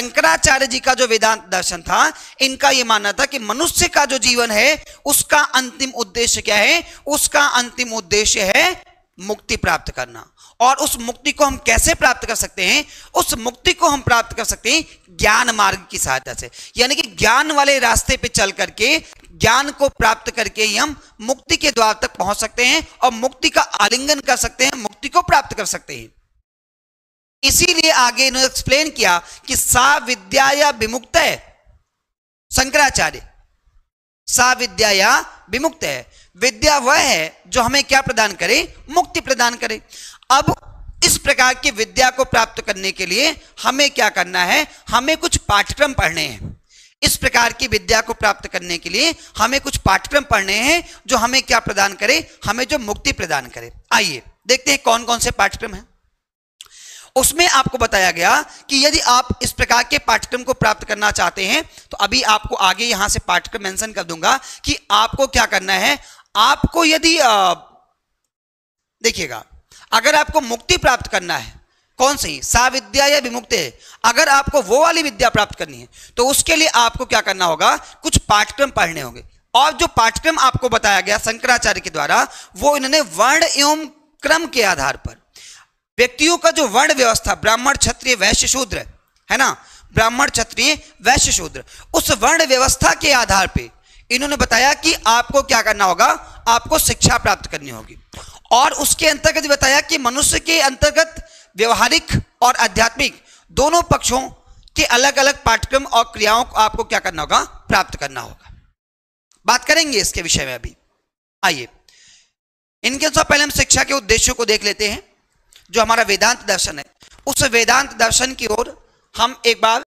शंकराचार्य जी का जो वेदांत दर्शन था, इनका यह मानना था कि मनुष्य का जो जीवन है उसका अंतिम उद्देश्य क्या है? उसका अंतिम उद्देश्य है मुक्ति प्राप्त करना। और उस मुक्ति को हम कैसे प्राप्त कर सकते हैं? उस मुक्ति को हम प्राप्त कर सकते हैं ज्ञान मार्ग की सहायता से, यानी कि ज्ञान वाले रास्ते पे चल करके, ज्ञान को प्राप्त करके ही हम मुक्ति के द्वार तक पहुंच सकते हैं और मुक्ति का आलिंगन कर सकते हैं, मुक्ति को प्राप्त कर सकते हैं। इसीलिए आगे इन्होंने एक्सप्लेन किया कि सा विद्या विमुक्त है, शंकराचार्य सा विद्या विमुक्त है, विद्या वह है जो हमें क्या प्रदान करे? मुक्ति प्रदान करे। अब इस प्रकार की विद्या को प्राप्त करने के लिए हमें क्या करना है? हमें कुछ पाठ्यक्रम पढ़ने हैं। इस प्रकार की विद्या को प्राप्त करने के लिए हमें कुछ पाठ्यक्रम पढ़ने हैं जो हमें क्या प्रदान करे? हमें जो मुक्ति प्रदान करे। आइए देखते हैं कौन कौन से पाठ्यक्रम हैं। उसमें आपको बताया गया कि यदि आप इस प्रकार के पाठ्यक्रम को प्राप्त करना चाहते हैं तो अभी आपको आगे यहां से पाठ्यक्रम मेंशन कर दूंगा कि आपको क्या करना है। आपको यदि देखिएगा, अगर आपको मुक्ति प्राप्त करना है, कौन सी? सा विद्या या विमुक्त है, अगर आपको वो वाली विद्या प्राप्त करनी है तो उसके लिए आपको क्या करना होगा? कुछ पाठ्यक्रम पढ़ने होंगे। और जो पाठ्यक्रम आपको बताया गया शंकराचार्य के द्वारा, वो इन्होंने वर्ण एवं क्रम के आधार पर व्यक्तियों का जो वर्ण व्यवस्था, ब्राह्मण क्षत्रिय वैश्य शूद्र है ना, ब्राह्मण क्षत्रिय वैश्य शूद्र, उस वर्ण व्यवस्था के आधार पे इन्होंने बताया कि आपको क्या करना होगा? आपको शिक्षा प्राप्त करनी होगी। और उसके अंतर्गत बताया कि मनुष्य के अंतर्गत व्यवहारिक और आध्यात्मिक दोनों पक्षों के अलग अलग पाठ्यक्रम और क्रियाओं को आपको क्या करना होगा? प्राप्त करना होगा। बात करेंगे इसके विषय में अभी। आइए इनके अनुसार पहले हम शिक्षा के उद्देश्यों को देख लेते हैं। जो हमारा वेदांत दर्शन है, उस वेदांत दर्शन की ओर हम एक बार